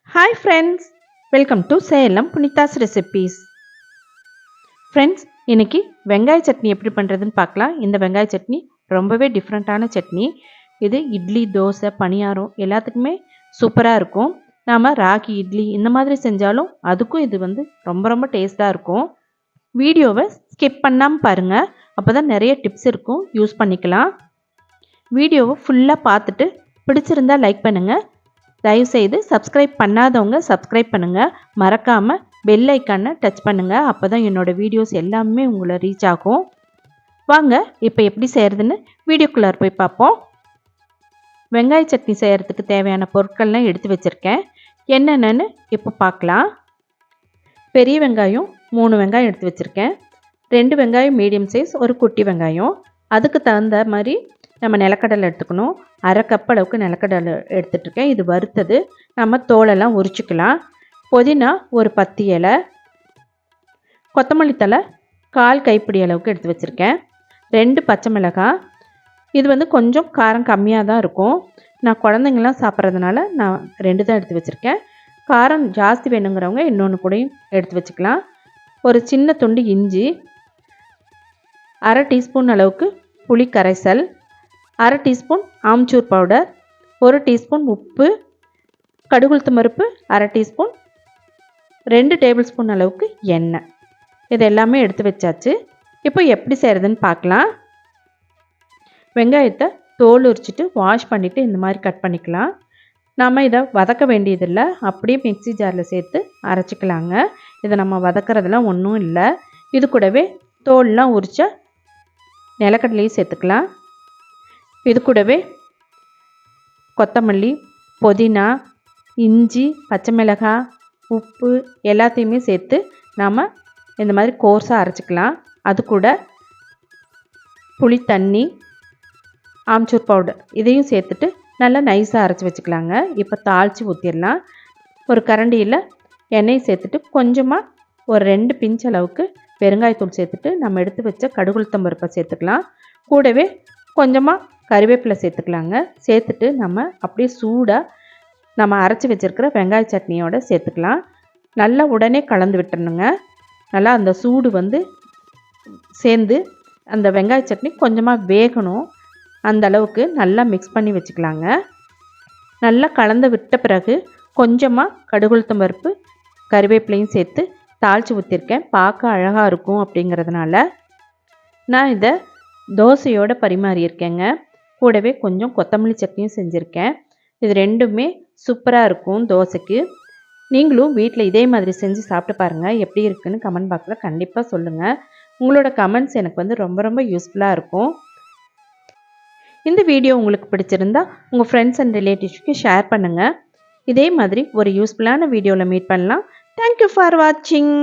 Hi friends, welcome to Salem Punitha's Recipes. Friends, இன்னைக்கு வெங்காய சட்னி எப்படி பண்ணுறதுன்னு பார்க்கலாம். இந்த வெங்காய சட்னி ரொம்பவே டிஃப்ரெண்ட்டான சட்னி. இது இட்லி, தோசை, பணியாரம் எல்லாத்துக்குமே சூப்பராக இருக்கும். நாம் ராகி இட்லி இந்த மாதிரி செஞ்சாலும் அதுக்கும் இது ரொம்ப டேஸ்ட்டாக இருக்கும். வீடியோவை ஸ்கிப் பண்ணாமல் பாருங்கள், அப்போ தான் நிறைய டிப்ஸ் இருக்கும், யூஸ் பண்ணிக்கலாம். வீடியோவை ஃபுல்லாக பார்த்துட்டு பிடிச்சிருந்தா லைக் பண்ணுங்கள். தயவுசெய்து சப்ஸ்கிரைப் பண்ணாதவங்க சப்ஸ்கிரைப் பண்ணுங்கள். மறக்காமல் பெல் ஐக்கானை டச் பண்ணுங்கள். அப்போ தான் என்னோடய வீடியோஸ் எல்லாமே உங்களை ரீச் ஆகும். வாங்க இப்போ எப்படி செய்கிறதுன்னு வீடியோக்குள்ளே போய் பார்ப்போம். வெங்காய சட்னி செய்கிறதுக்கு தேவையான பொருட்கள்லாம் எடுத்து வச்சுருக்கேன். என்னென்னு இப்போ பார்க்கலாம். பெரிய வெங்காயம் 3 வெங்காயம் எடுத்து வச்சுருக்கேன். 2 வெங்காயம் மீடியம் சைஸ், ஒரு குட்டி வெங்காயம். அதுக்கு தகுந்த மாதிரி நம்ம நிலக்கடலை எடுத்துக்கணும். 1/2 கப் அளவுக்கு நிலக்கடலை எடுத்துகிட்ருக்கேன். இது வறுத்தது. நம்ம தோலெல்லாம் உரிச்சிக்கலாம். புதினா ஒரு 10 இலை, கொத்தமல்லி தழை 1/4 கைப்பிடி அளவுக்கு எடுத்து வச்சுருக்கேன். 2 பச்சை மிளகாய். இது கொஞ்சம் காரம் கம்மியாக தான் இருக்கும். நான் குழந்தைங்களாம் சாப்பிட்றதுனால நான் 2 தான் எடுத்து வச்சுருக்கேன். காரம் ஜாஸ்தி வேணுங்கிறவங்க இன்னொன்று கூடயும் எடுத்து வச்சுக்கலாம். ஒரு சின்ன துண்டு இஞ்சி, 1/2 டீஸ்பூன் அளவுக்கு புளி கரைசல், 1/2 டீஸ்பூன் ஆம்ச்சூர் பவுடர், 1 டீஸ்பூன் உப்பு, கடுகுளுத்தம் பருப்பு 1/2 டீஸ்பூன், 2 டேபிள் ஸ்பூன் அளவுக்கு எண்ணெய். இது எல்லாமே எடுத்து வச்சாச்சு. இப்போ எப்படி செய்கிறதுன்னு பார்க்கலாம். வெங்காயத்தை தோல் உரிச்சிட்டு வாஷ் பண்ணிவிட்டு இந்த மாதிரி கட் பண்ணிக்கலாம். நாம் இதை வதக்க வேண்டியதில்லை, அப்படியே மிக்ஸி ஜாரில் சேர்த்து அரைச்சிக்கலாங்க. இதை நம்ம வதக்கிறதுலாம் ஒன்றும் இல்லை. இது கூடவே தோல்லாம் உரிச்ச நிலக்கடலையும் சேர்த்துக்கலாம். இது கூடவே கொத்தமல்லி, புதினா, இஞ்சி, பச்சை மிளகாய், உப்பு எல்லாத்தையுமே சேர்த்து நாம் இந்த மாதிரி கோர்ஸாக அரைச்சிக்கலாம். அது கூட புளி தண்ணி, ஆம்ச்சூர் பவுடர் இதையும் சேர்த்துட்டு நல்லா நைஸாக அரைச்சி வச்சுக்கலாங்க. இப்போ தாளித்து ஊற்றிடலாம். ஒரு கரண்டியில் எண்ணெய் சேர்த்துட்டு கொஞ்சமாக ஒரு 2 பிஞ்ச் அளவுக்கு பெருங்காயத்தூள் சேர்த்துட்டு நம்ம எடுத்து வச்ச கடுகுளுத்தம் பருப்பை சேர்த்துக்கலாம். கூடவே கொஞ்சமாக கறிவேப்பிலை சேர்த்துக்கலாங்க. சேர்த்துட்டு நம்ம அப்படியே சூடாக நம்ம அரைச்சி வச்சுருக்கிற வெங்காய சட்னியோடு சேர்த்துக்கலாம். நல்லா உடனே கலந்து விட்டுறணுங்க. நல்லா அந்த சூடு சேர்ந்து அந்த வெங்காய சட்னி கொஞ்சமாக வேகணும். அந்த அளவுக்கு நல்லா மிக்ஸ் பண்ணி வச்சுக்கலாங்க. நல்லா கலந்து விட்ட பிறகு கொஞ்சமாக கடுகுளுத்தம் பருப்பு, கறிவேப்பிலையும் சேர்த்து தாளித்து ஊற்றிருக்கேன். பார்க்க அழகாக இருக்கும் அப்படிங்கிறதுனால நான் இதை தோசையோடு பரிமாறியிருக்கேங்க. கூடவே கொஞ்சம் கொத்தமல்லி சட்னியும் செஞ்சுருக்கேன். இது ரெண்டுமே சூப்பராக இருக்கும் தோசைக்கு. நீங்களும் வீட்டில் இதே மாதிரி செஞ்சு சாப்பிட்டு பாருங்கள். எப்படி இருக்குன்னு கமெண்ட் பாக்ஸில் கண்டிப்பாக சொல்லுங்கள். உங்களோட கமெண்ட்ஸ் எனக்கு ரொம்ப யூஸ்ஃபுல்லாக இருக்கும். இந்த வீடியோ உங்களுக்கு பிடிச்சிருந்தா உங்கள் ஃப்ரெண்ட்ஸ் அண்ட் ரிலேட்டிவ்ஸ்க்கு ஷேர் பண்ணுங்கள். இதே மாதிரி ஒரு யூஸ்ஃபுல்லான வீடியோவில் மீட் பண்ணலாம். தேங்க்யூ ஃபார் வாட்சிங்.